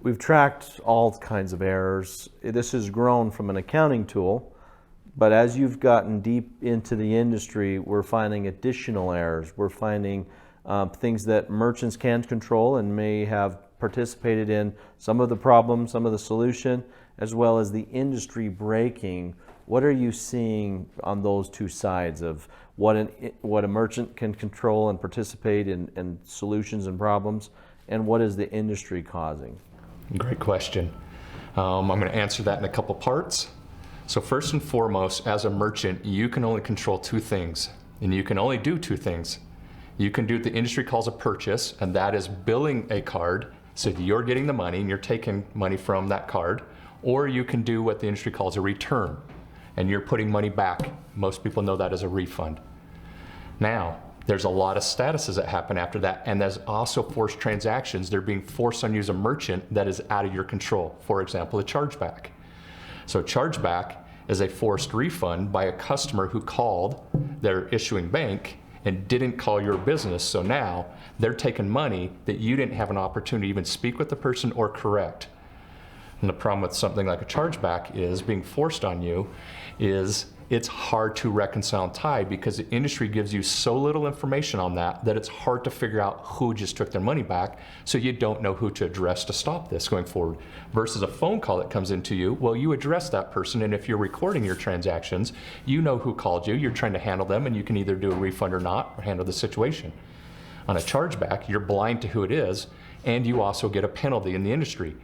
we've tracked all kinds of errors. This has grown from an accounting tool, but as you've gotten deep into the industry, we're finding additional errors. We're finding things that merchants can't control and may have participated in some of the problem, some of the solution, as well as the industry breaking. What are you seeing on those two sides of what a merchant can control and participate in solutions and problems, and what is the industry causing? Great question. I'm going to answer that in a couple parts. So first and foremost, as a merchant, you can only control two things, and you can only do two things. You can do what the industry calls a purchase, and that is billing a card so that you're getting the money and you're taking money from that card, or you can do what the industry calls a return, and you're putting money back. Most people know that as a refund. Now, there's a lot of statuses that happen after that, and there's also forced transactions. They're being forced on you as a merchant that is out of your control. For example, a chargeback. So chargeback is a forced refund by a customer who called their issuing bank and didn't call your business. So now they're taking money that you didn't have an opportunity to even speak with the person or correct. And the problem with something like a chargeback is being forced on you is it's hard to reconcile and tie because the industry gives you so little information on that it's hard to figure out who just took their money back, so you don't know who to address to stop this going forward. Versus a phone call that comes into you, well, you address that person, and if you're recording your transactions, you know who called you, you're trying to handle them, and you can either do a refund or not, or handle the situation. On a chargeback, you're blind to who it is, and you also get a penalty in the industry.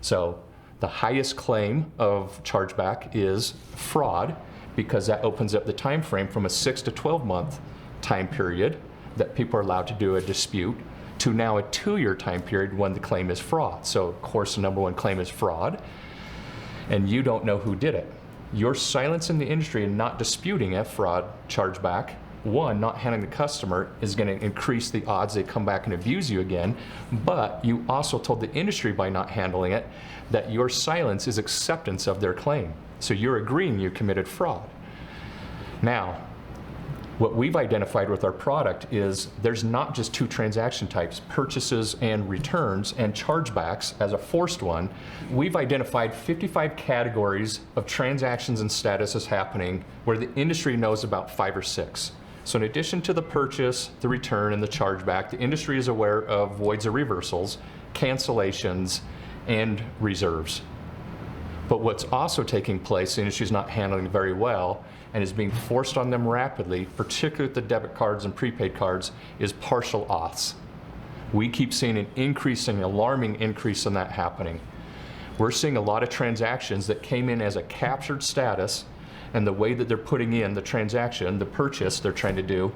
So the highest claim of chargeback is fraud, because that opens up the time frame from a 6 to 12 month time period that people are allowed to do a dispute to now a 2-year time period when the claim is fraud. So of course the number one claim is fraud, and you don't know who did it. Your silence in the industry and not disputing a fraud chargeback, one, not handling the customer, is going to increase the odds they come back and abuse you again, but you also told the industry by not handling it that your silence is acceptance of their claim. So you're agreeing you committed fraud. Now, what we've identified with our product is there's not just two transaction types, purchases and returns, and chargebacks as a forced one. We've identified 55 categories of transactions and statuses happening where the industry knows about 5 or 6. So in addition to the purchase, the return, and the chargeback, the industry is aware of voids or reversals, cancellations, and reserves. But what's also taking place, the industry is not handling very well and is being forced on them rapidly, particularly with the debit cards and prepaid cards, is partial auths. We keep seeing an alarming increase in that happening. We're seeing a lot of transactions that came in as a captured status, and the way that they're putting in the transaction, the purchase they're trying to do,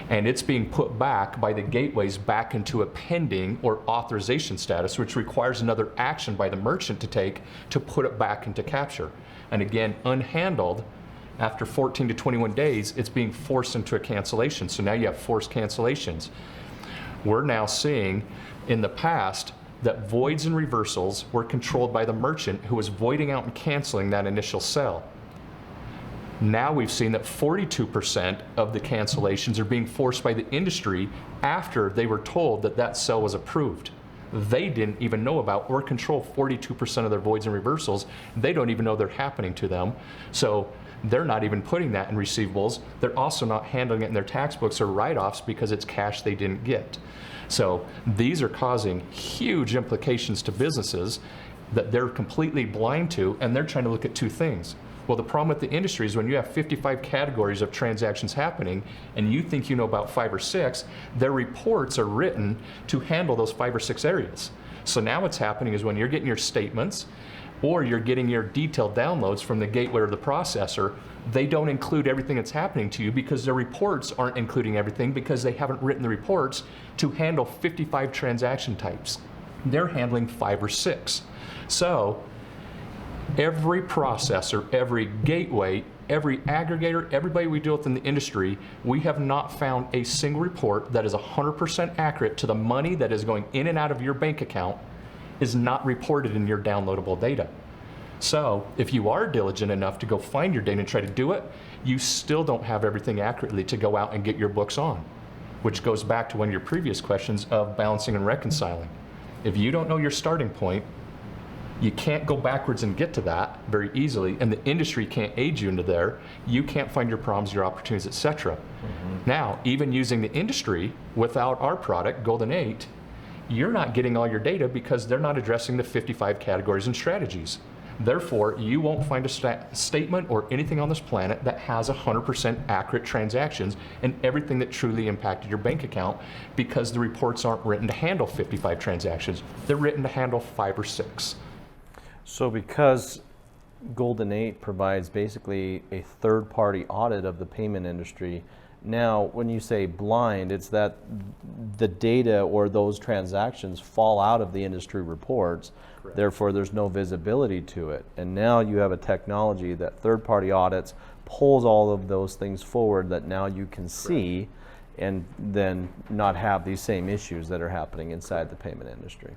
and it's being put back by the gateways back into a pending or authorization status, which requires another action by the merchant to take to put it back into capture. And again, unhandled, after 14 to 21 days, it's being forced into a cancellation. So now you have forced cancellations. We're now seeing in the past that voids and reversals were controlled by the merchant who was voiding out and canceling that initial sell. Now we've seen that 42% of the cancellations are being forced by the industry after they were told that that sell was approved. They didn't even know about or control 42% of their voids and reversals. They don't even know they're happening to them. So they're not even putting that in receivables. They're also not handling it in their tax books or write-offs because it's cash they didn't get. So these are causing huge implications to businesses that they're completely blind to, and they're trying to look at two things. Well, the problem with the industry is when you have 55 categories of transactions happening and you think you know about 5 or 6, their reports are written to handle those 5 or 6 areas. So now what's happening is when you're getting your statements or you're getting your detailed downloads from the gateway or the processor, they don't include everything that's happening to you because their reports aren't including everything because they haven't written the reports to handle 55 transaction types. They're handling 5 or 6. So every processor, every gateway, every aggregator, everybody we deal with in the industry, we have not found a single report that is 100% accurate to the money that is going in and out of your bank account is not reported in your downloadable data. So if you are diligent enough to go find your data and try to do it, you still don't have everything accurately to go out and get your books on, which goes back to one of your previous questions of balancing and reconciling. If you don't know your starting point, You can't go backwards and get to that very easily, and the industry can't aid you into there. You can't find your problems, your opportunities, etc. Now, even using the industry without our product, Golden A.I.T, you're not getting all your data because they're not addressing the 55 categories and strategies. Therefore, you won't find a statement or anything on this planet that has 100% accurate transactions and everything that truly impacted your bank account, because the reports aren't written to handle 55 transactions. They're written to handle 5 or 6. So because Golden A.I.T provides basically a third-party audit of the payment industry, now when you say blind, it's that the data or those transactions fall out of the industry reports. Correct. Therefore there's no visibility to it. And now you have a technology that third-party audits pulls all of those things forward that now you can see, and then not have these same issues that are happening inside the payment industry.